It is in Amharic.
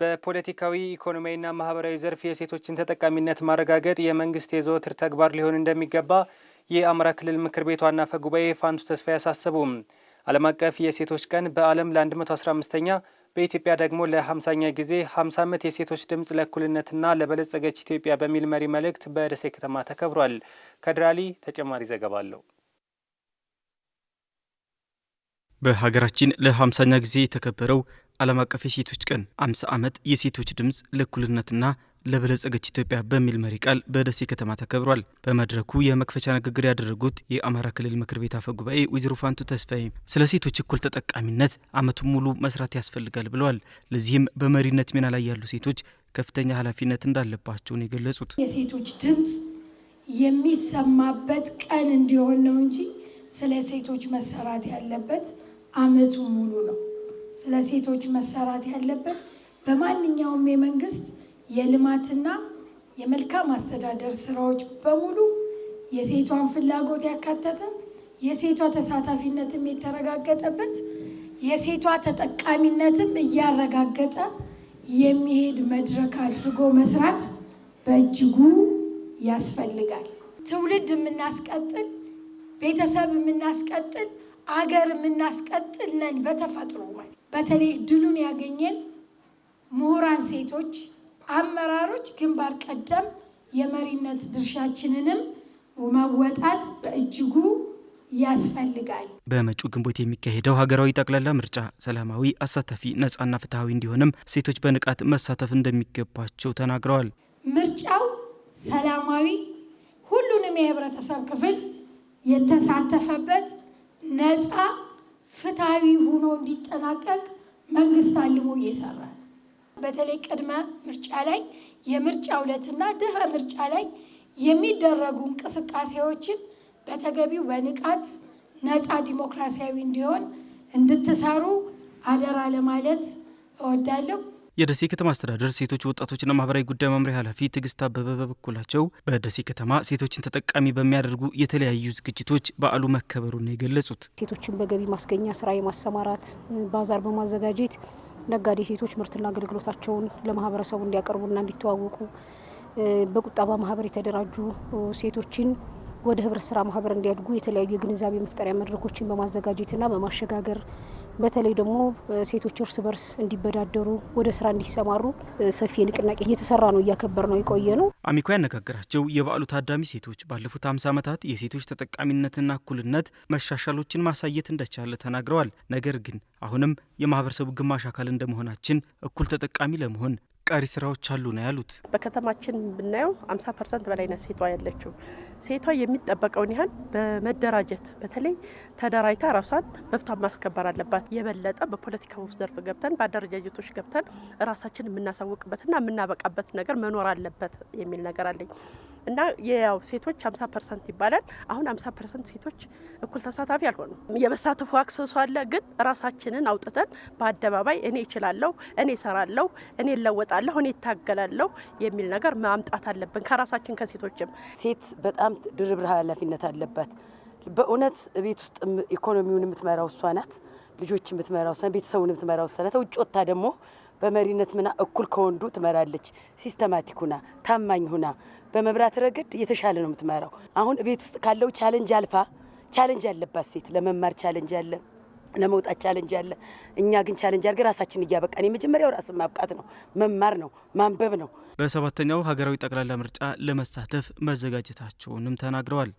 በፖለቲካዊ ኢኮኖሚያዊና ማህበራዊ ዘርፍ የሴቶችን ተጠቃሚነት ማረጋገጥ የመንግስት የዘወትር ተግባር ሊሆን እንደሚገባ የአማራ ክልል ምክር ቤት ዋና አፈ ጉባኤ ፋንቱ ተስፋዬ አሳሰቡ። ዓለም አቀፍ የሴቶች ቀን በዓለም ለ115ኛ በኢትዮጵያ ደግሞ ለ50ኛ ጊዜ 50 ዓመት የሴቶች ድምፅ ለእኩልነትና ለበለጸገች ኢትዮጵያ በሚል መሪ መልእክት በደሴ ከተማ ተከብሯል። ከድራሊ ተጨማሪ ዘገባ አለው። በሀገራችን ለ50ኛ ጊዜ የተከበረው ዓለም አቀፍ የሴቶች ቀን 50 ዓመት የሴቶች ድምፅ ለእኩልነትና ለበለጸገች ኢትዮጵያ በሚል መሪ ቃል በደሴ ከተማ ተከብሯል። በመድረኩ የመክፈቻ ንግግር ያደረጉት የአማራ ክልል ምክር ቤት አፈ ጉባኤ ወይዘሮ ፋንቱ ተስፋዬ ስለ ሴቶች እኩል ተጠቃሚነት ዓመቱን ሙሉ መስራት ያስፈልጋል ብለዋል። ለዚህም በመሪነት ሚና ላይ ያሉ ሴቶች ከፍተኛ ኃላፊነት እንዳለባቸው ነው የገለጹት። የሴቶች ድምፅ የሚሰማበት ቀን እንዲሆን ነው እንጂ ስለ ሴቶች መሰራት ያለበት ዓመቱን ሙሉ ነው። ስለ ሴቶች መሰራት ያለበት በማንኛውም የመንግስት የልማትና የመልካም አስተዳደር ስራዎች በሙሉ የሴቷን ፍላጎት ያካተተ፣ የሴቷ ተሳታፊነትም የተረጋገጠበት፣ የሴቷ ተጠቃሚነትም እያረጋገጠ የሚሄድ መድረክ አድርጎ መስራት በእጅጉ ያስፈልጋል። ትውልድ የምናስቀጥል፣ ቤተሰብ የምናስቀጥል፣ አገር የምናስቀጥል ነን በተፈጥሮ። በተለይ ድሉን ያገኘን ምሁራን ሴቶች አመራሮች ግንባር ቀደም የመሪነት ድርሻችንንም መወጣት በእጅጉ ያስፈልጋል። በመጪው ግንቦት የሚካሄደው ሀገራዊ ጠቅላላ ምርጫ ሰላማዊ፣ አሳታፊ፣ ነጻና ፍትሐዊ እንዲሆንም ሴቶች በንቃት መሳተፍ እንደሚገባቸው ተናግረዋል። ምርጫው ሰላማዊ፣ ሁሉንም የህብረተሰብ ክፍል የተሳተፈበት ነጻ፣ ፍትሐዊ ሆኖ እንዲጠናቀቅ መንግስት አልሞ እየሰራ ነው። በተለይ ቅድመ ምርጫ ላይ፣ የምርጫ ዕለትና ድህረ ምርጫ ላይ የሚደረጉ እንቅስቃሴዎችን በተገቢው በንቃት ነጻ ዲሞክራሲያዊ እንዲሆን እንድትሰሩ አደራ ለማለት እወዳለሁ። የደሴ ከተማ አስተዳደር ሴቶች ወጣቶችና ማህበራዊ ጉዳይ መምሪያ ኃላፊ ትዕግስት አበበ በበኩላቸው በደሴ ከተማ ሴቶችን ተጠቃሚ በሚያደርጉ የተለያዩ ዝግጅቶች በዓሉ መከበሩን የገለጹት ሴቶችን በገቢ ማስገኛ ስራ የማሰማራት ባዛር በማዘጋጀት ነጋዴ ሴቶች ምርትና አገልግሎታቸውን ለማህበረሰቡ እንዲያቀርቡና እንዲተዋወቁ፣ በቁጠባ ማህበር የተደራጁ ሴቶችን ወደ ህብረት ስራ ማህበር እንዲያድጉ የተለያዩ የግንዛቤ መፍጠሪያ መድረኮችን በማዘጋጀትና በማሸጋገር በተለይ ደግሞ ሴቶች እርስ በርስ እንዲበዳደሩ ወደ ስራ እንዲሰማሩ ሰፊ ንቅናቄ እየተሰራ ነው፣ እያከበር ነው የቆየ ነው። አሚኮ ያነጋገራቸው የበዓሉ ታዳሚ ሴቶች ባለፉት 50 ዓመታት የሴቶች ተጠቃሚነትና እኩልነት መሻሻሎችን ማሳየት እንደቻለ ተናግረዋል። ነገር ግን አሁንም የማህበረሰቡ ግማሽ አካል እንደመሆናችን እኩል ተጠቃሚ ለመሆን ቀሪ ስራዎች አሉ ነው ያሉት። በከተማችን ብናየው 50% በላይ ነው ሴቷ ያለችው። ሴቷ የሚጠበቀውን ያህል በመደራጀት በተለይ ተደራጅታ ራሷን መብቷን ማስከበር አለባት። የበለጠ በፖለቲካው ዘርፍ ገብተን በአደረጃጀቶች ገብተን ራሳችን የምናሳውቅበትና የምናበቃበት ነገር መኖር አለበት የሚል ነገር አለኝ እና ያው ሴቶች 50% ይባላል። አሁን 50% ሴቶች እኩል ተሳታፊ አልሆኑም። የመሳተፉ አክሰሱ አለ፣ ግን ራሳችንን አውጥተን በአደባባይ እኔ እችላለሁ፣ እኔ እሰራለሁ፣ እኔ እለወጣለሁ፣ እኔ እታገላለሁ የሚል ነገር ማምጣት አለብን ከራሳችን ከሴቶችም። ሴት በጣም ድርብ ኃላፊነት አለባት። በእውነት ቤት ውስጥ ኢኮኖሚውን የምትመራው እሷ ናት፣ ልጆች የምትመራው እሷ ናት፣ ቤተሰቡን የምትመራው እሷ ናት። ውጭ ወጥታ ደግሞ በመሪነት ምና እኩል ከወንዱ ትመራለች። ሲስተማቲክ ሁና ታማኝ ሁና በመብራት ረገድ የተሻለ ነው የምትመራው። አሁን ቤት ውስጥ ካለው ቻሌንጅ አልፋ ቻሌንጅ ያለባት ሴት ለመማር ቻሌንጅ አለ፣ ለመውጣት ቻሌንጅ አለ። እኛ ግን ቻሌንጅ አድርገን ራሳችን እያበቃን የመጀመሪያው ራስን ማብቃት ነው፣ መማር ነው፣ ማንበብ ነው። በሰባተኛው ሀገራዊ ጠቅላላ ምርጫ ለመሳተፍ መዘጋጀታቸውንም ተናግረዋል።